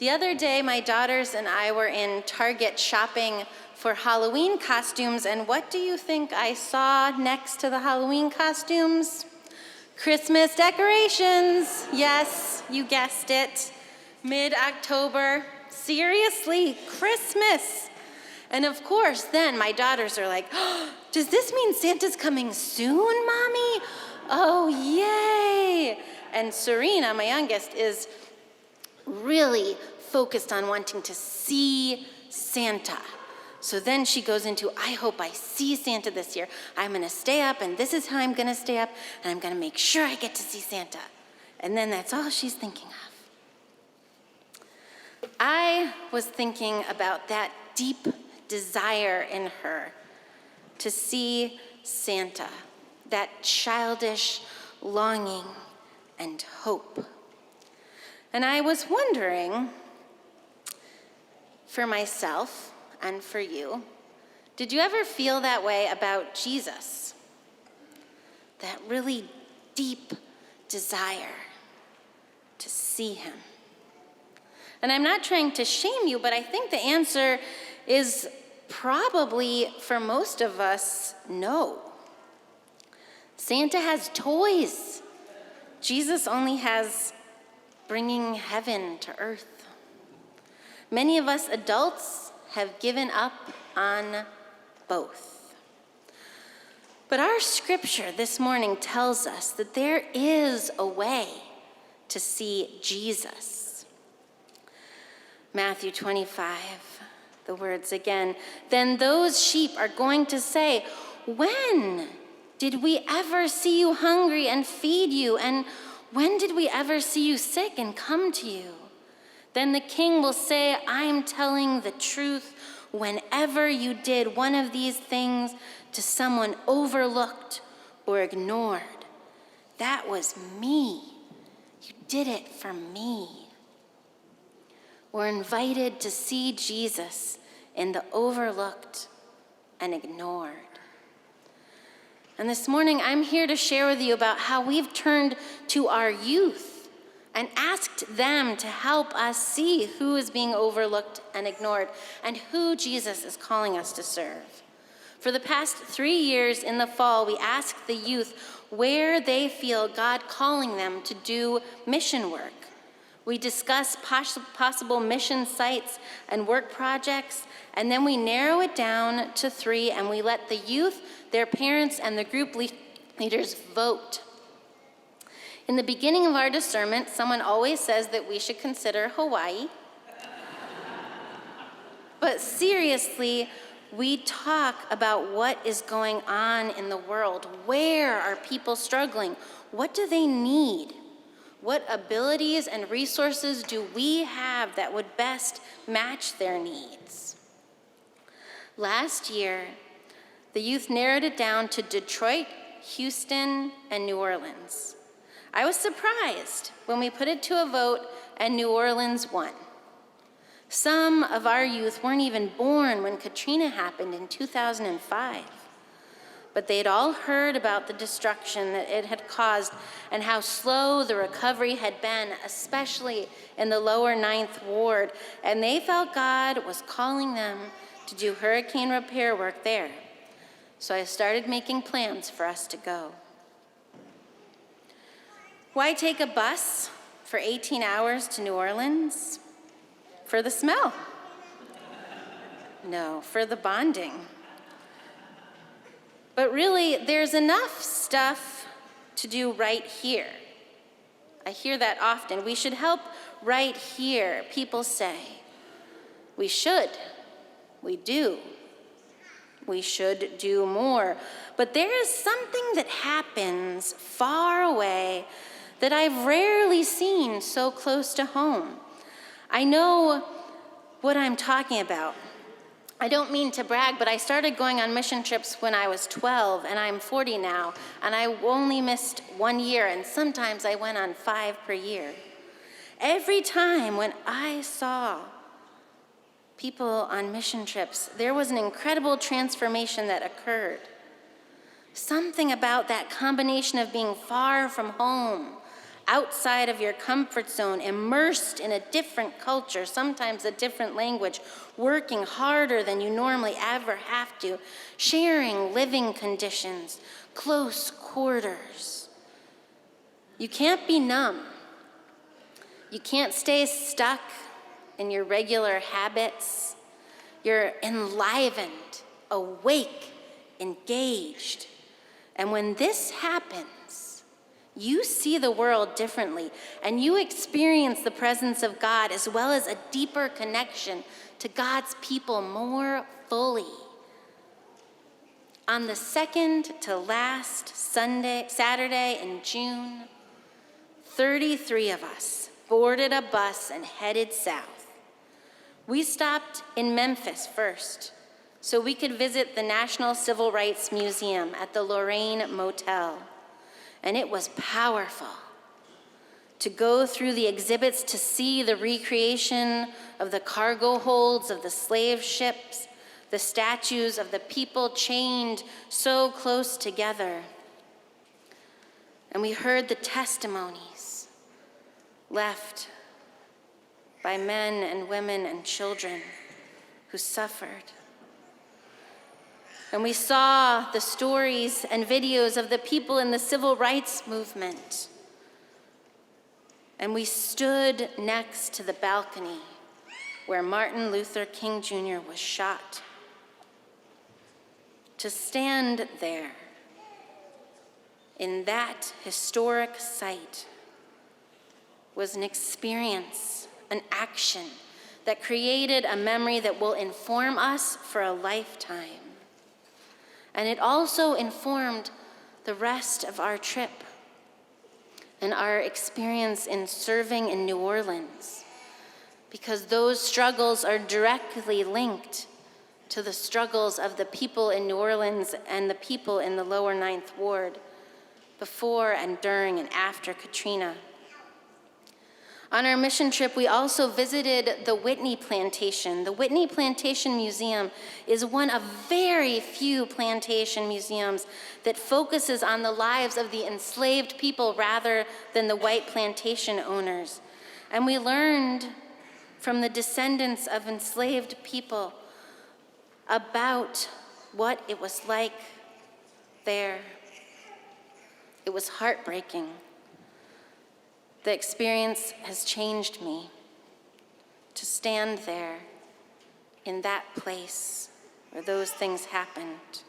The other day, my daughters and I were in Target shopping for Halloween costumes, and what do you think I saw next to the Halloween costumes? Christmas decorations. Yes, you guessed it. Mid-October. Seriously, Christmas. And of course, then my daughters are like, oh, does this mean Santa's coming soon, Mommy? Oh, yay. And Serena, my youngest, is really focused on wanting to see Santa. So then she goes into, I hope I see Santa this year. I'm going to stay up, and this is how I'm going to stay up, and I'm going to make sure I get to see Santa. And then that's all she's thinking of. I was thinking about that deep desire in her to see Santa, that childish longing and hope. And I was wondering, for myself and for you, did you ever feel that way about Jesus? That really deep desire to see him. And I'm not trying to shame you, but I think the answer is probably, for most of us, no. Santa has toys. Jesus only has bringing heaven to earth. Many of us adults have given up on both. But our scripture this morning tells us that there is a way to see Jesus. Matthew 25, the words again. Then those sheep are going to say, when did we ever see you hungry and feed you? And when did we ever see you sick and come to you? Then the king will say, I'm telling the truth. Whenever you did one of these things to someone overlooked or ignored, that was me. You did it for me. We're invited to see Jesus in the overlooked and ignored. And this morning, I'm here to share with you about how we've turned to our youth and asked them to help us see who is being overlooked and ignored and who Jesus is calling us to serve. For the past 3 years in the fall, we asked the youth where they feel God calling them to do mission work. We discuss possible mission sites and work projects, and then we narrow it down to 3, and we let the youth, their parents, and the group leaders vote. In the beginning of our discernment, someone always says that we should consider Hawaii. But seriously, we talk about what is going on in the world. Where are people struggling? What do they need? What abilities and resources do we have that would best match their needs? Last year, the youth narrowed it down to Detroit, Houston, and New Orleans. I was surprised when we put it to a vote and New Orleans won. Some of our youth weren't even born when Katrina happened in 2005. But they'd all heard about the destruction that it had caused and how slow the recovery had been, especially in the lower 9th Ward, and they felt God was calling them to do hurricane repair work there. So I started making plans for us to go. Why take a bus for 18 hours to New Orleans? For the smell? No, for the bonding. But really, there's enough stuff to do right here. I hear that often. We should help right here, people say. We should. We do. We should do more. But there is something that happens far away that I've rarely seen so close to home. I know what I'm talking about. I don't mean to brag, but I started going on mission trips when I was 12, and I'm 40 now, and I only missed 1 year, and sometimes I went on 5 per year. Every time when I saw people on mission trips, there was an incredible transformation that occurred. Something about that combination of being far from home outside of your comfort zone, immersed in a different culture, sometimes a different language, working harder than you normally ever have to, sharing living conditions, close quarters. You can't be numb. You can't stay stuck in your regular habits. You're enlivened, awake, engaged. And when this happens, you see the world differently, and you experience the presence of God as well as a deeper connection to God's people more fully. On the second to last Saturday in June, 33 of us boarded a bus and headed south. We stopped in Memphis first, so we could visit the National Civil Rights Museum at the Lorraine Motel. And it was powerful to go through the exhibits, to see the recreation of the cargo holds of the slave ships, the statues of the people chained so close together. And we heard the testimonies left by men and women and children who suffered. And we saw the stories and videos of the people in the civil rights movement. And we stood next to the balcony where Martin Luther King Jr. was shot. To stand there in that historic site was an experience, an action that created a memory that will inform us for a lifetime. And it also informed the rest of our trip and our experience in serving in New Orleans, because those struggles are directly linked to the struggles of the people in New Orleans and the people in the lower Ninth Ward before and during and after Katrina. On our mission trip, we also visited the Whitney Plantation. The Whitney Plantation Museum is one of very few plantation museums that focuses on the lives of the enslaved people rather than the white plantation owners. And we learned from the descendants of enslaved people about what it was like there. It was heartbreaking. The experience has changed me to stand there in that place where those things happened.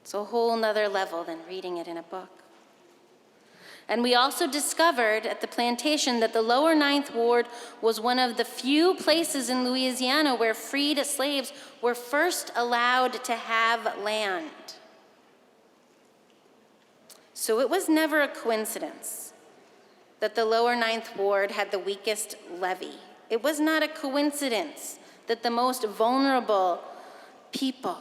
It's a whole nother level than reading it in a book. And we also discovered at the plantation that the lower Ninth Ward was one of the few places in Louisiana where freed slaves were first allowed to have land. So it was never a coincidence that the lower Ninth Ward had the weakest levee. It was not a coincidence that the most vulnerable people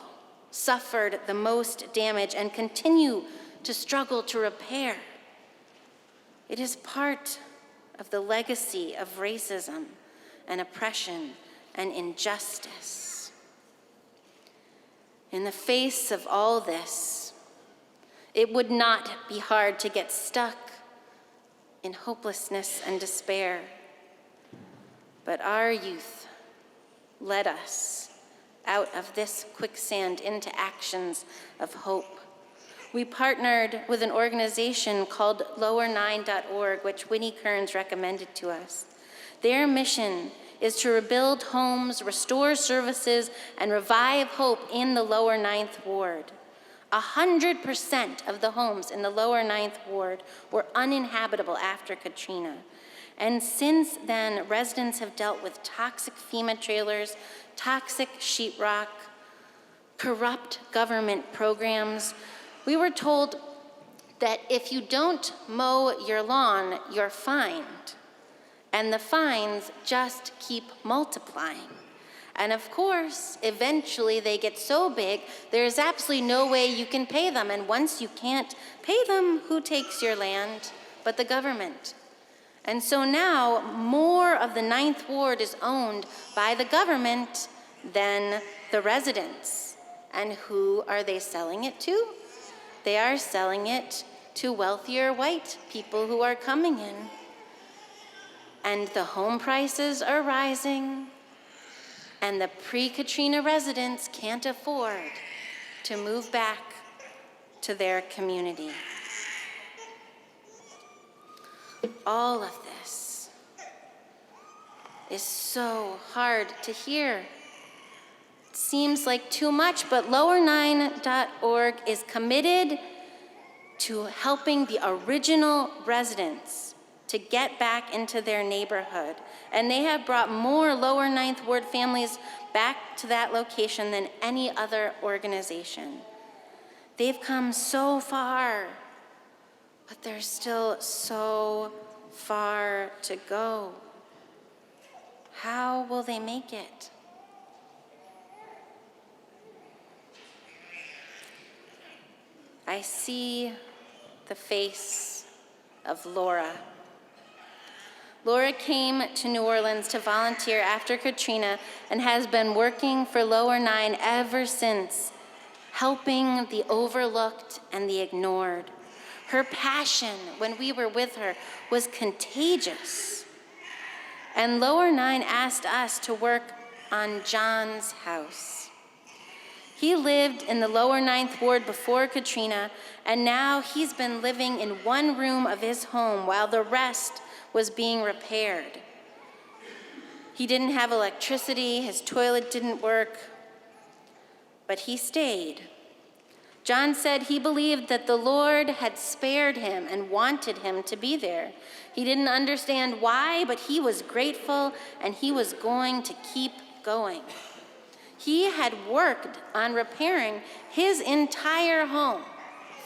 suffered the most damage and continue to struggle to repair. It is part of the legacy of racism and oppression and injustice. In the face of all this, it would not be hard to get stuck in hopelessness and despair. But our youth led us out of this quicksand into actions of hope. We partnered with an organization called lower9.org, which Whitney Kearns recommended to us. Their mission is to rebuild homes, restore services, and revive hope in the lower Ninth Ward. 100% of the homes in the lower Ninth Ward were uninhabitable after Katrina. And since then, residents have dealt with toxic FEMA trailers, toxic sheetrock, corrupt government programs. We were told that if you don't mow your lawn, you're fined. And the fines just keep multiplying. And of course, eventually they get so big, there's absolutely no way you can pay them. And once you can't pay them, who takes your land but the government? And so now more of the Ninth Ward is owned by the government than the residents. And who are they selling it to? They are selling it to wealthier white people who are coming in. And the home prices are rising, and the pre-Katrina residents can't afford to move back to their community. All of this is so hard to hear. It seems like too much, but lower9.org is committed to helping the original residents to get back into their neighborhood. And they have brought more Lower Ninth Ward families back to that location than any other organization. They've come so far, but there's still so far to go. How will they make it? I see the face of Laura. Laura came to New Orleans to volunteer after Katrina and has been working for Lower 9 ever since, helping the overlooked and the ignored. Her passion when we were with her was contagious. And Lower 9 asked us to work on John's house. He lived in the Lower 9th Ward before Katrina, and now he's been living in one room of his home while the rest was being repaired. He didn't have electricity, his toilet didn't work, but he stayed. John said he believed that the Lord had spared him and wanted him to be there. He didn't understand why, but he was grateful and he was going to keep going. He had worked on repairing his entire home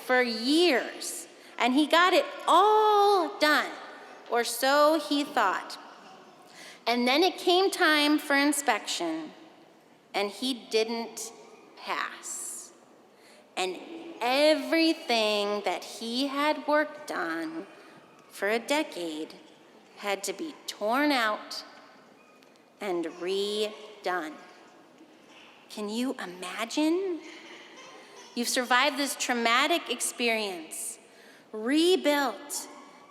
for years, and he got it all done, or so he thought. And then it came time for inspection, and he didn't pass. And everything that he had worked on for a decade had to be torn out and redone. Can you imagine? You've survived this traumatic experience, rebuilt,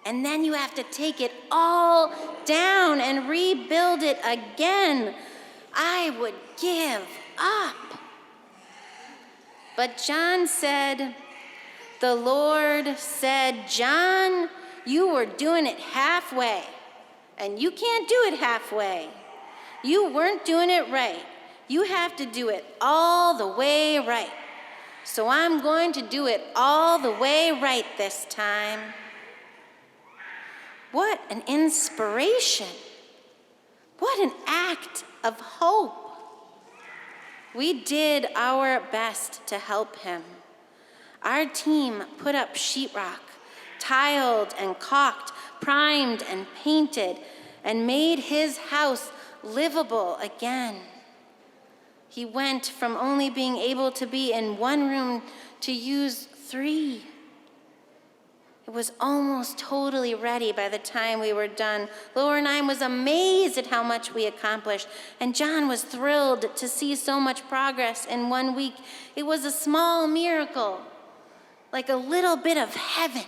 and then you have to take it all down and rebuild it again. I would give up. But John said, the Lord said, John, you were doing it halfway, and you can't do it halfway. You weren't doing it right. You have to do it all the way right. So I'm going to do it all the way right this time. What an inspiration. What an act of hope. We did our best to help him. Our team put up sheetrock, tiled and caulked, primed and painted, and made his house livable again. He went from only being able to be in one room to use 3. It was almost totally ready by the time we were done. Lower 9 was amazed at how much we accomplished, and John was thrilled to see so much progress in 1 week. It was a small miracle, like a little bit of heaven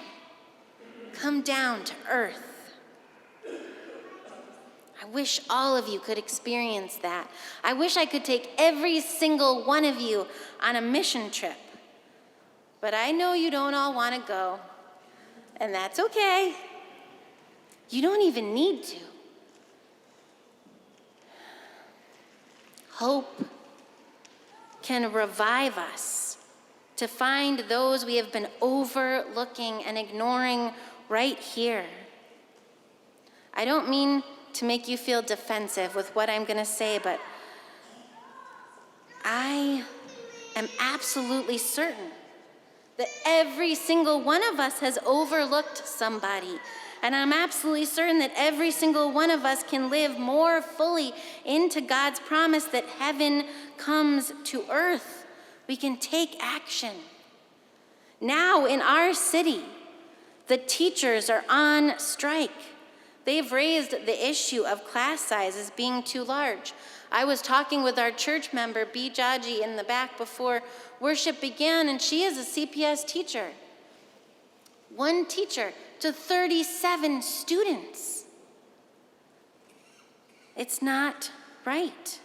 come down to earth. I wish all of you could experience that. I wish I could take every single one of you on a mission trip. But I know you don't all want to go, and that's okay. You don't even need to. Hope can revive us to find those we have been overlooking and ignoring right here. I don't mean to make you feel defensive with what I'm going to say, but I am absolutely certain that every single one of us has overlooked somebody. And I'm absolutely certain that every single one of us can live more fully into God's promise that heaven comes to earth. We can take action. Now in our city, the teachers are on strike. They've raised the issue of class sizes being too large. I was talking with our church member, B. Jaji, in the back before worship began, and she is a CPS teacher. One teacher to 37 students. It's not right.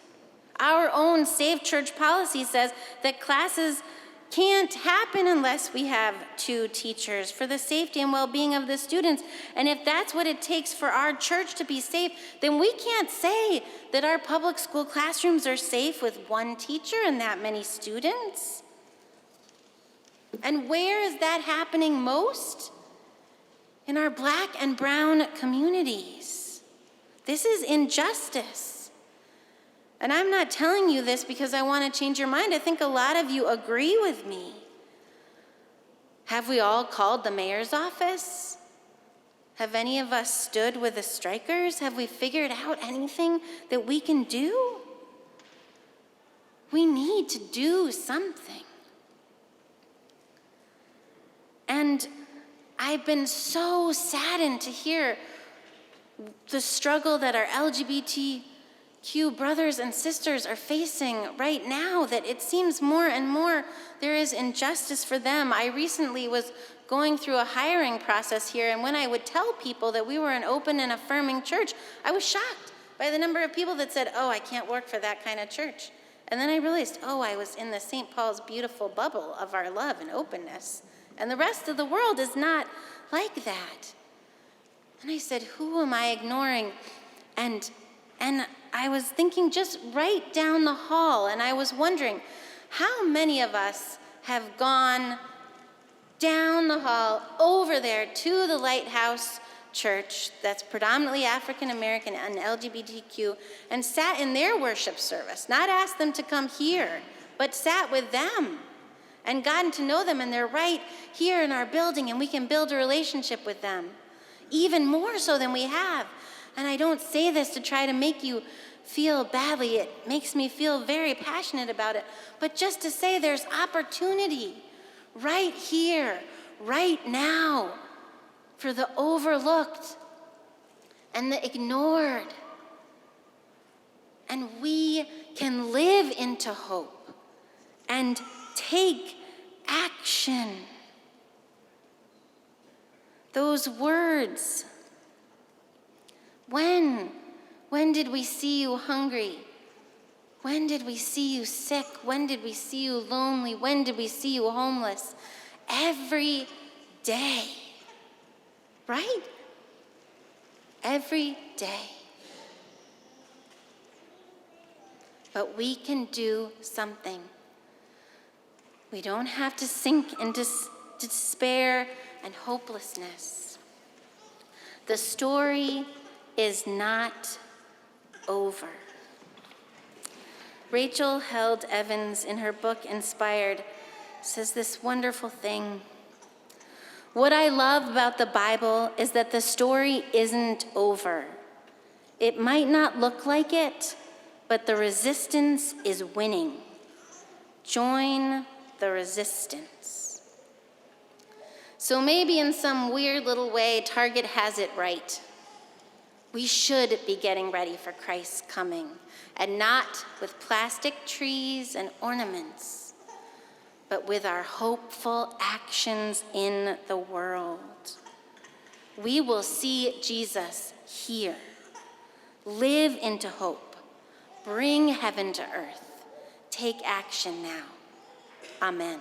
Our own Safe Church policy says that classes can't happen unless we have 2 teachers for the safety and well-being of the students. And if that's what it takes for our church to be safe, then we can't say that our public school classrooms are safe with 1 teacher and that many students. And where is that happening most? In our Black and brown communities. This is injustice. And I'm not telling you this because I want to change your mind. I think a lot of you agree with me. Have we all called the mayor's office? Have any of us stood with the strikers? Have we figured out anything that we can do? We need to do something. And I've been so saddened to hear the struggle that our LGBTQ brothers and sisters are facing right now, that it seems more and more there is injustice for them. I recently was going through a hiring process here, and when I would tell people that we were an open and affirming church, I was shocked by the number of people that said, "Oh, I can't work for that kind of church." And then I realized, oh, I was in the St. Paul's beautiful bubble of our love and openness. And the rest of the world is not like that. And I said, who am I ignoring? And I was thinking just right down the hall, and I was wondering, how many of us have gone down the hall over there to the Lighthouse Church that's predominantly African American and LGBTQ and sat in their worship service, not asked them to come here, but sat with them and gotten to know them, and they're right here in our building, and we can build a relationship with them, even more so than we have. And I don't say this to try to make you feel badly. It makes me feel very passionate about it. But just to say there's opportunity right here, right now, for the overlooked and the ignored. And we can live into hope and take action. Those words, when did we see you hungry? When did we see you sick? When did we see you lonely? When did we see you homeless? Every day, right? Every day. But we can do something. We don't have to sink into despair and hopelessness. The story is not over. Rachel Held Evans, in her book Inspired, says this wonderful thing. What I love about the Bible is that the story isn't over. It might not look like it, but the resistance is winning. Join the resistance. So maybe in some weird little way, Target has it right. We should be getting ready for Christ's coming, and not with plastic trees and ornaments, but with our hopeful actions in the world. We will see Jesus here. Live into hope. Bring heaven to earth. Take action now. Amen.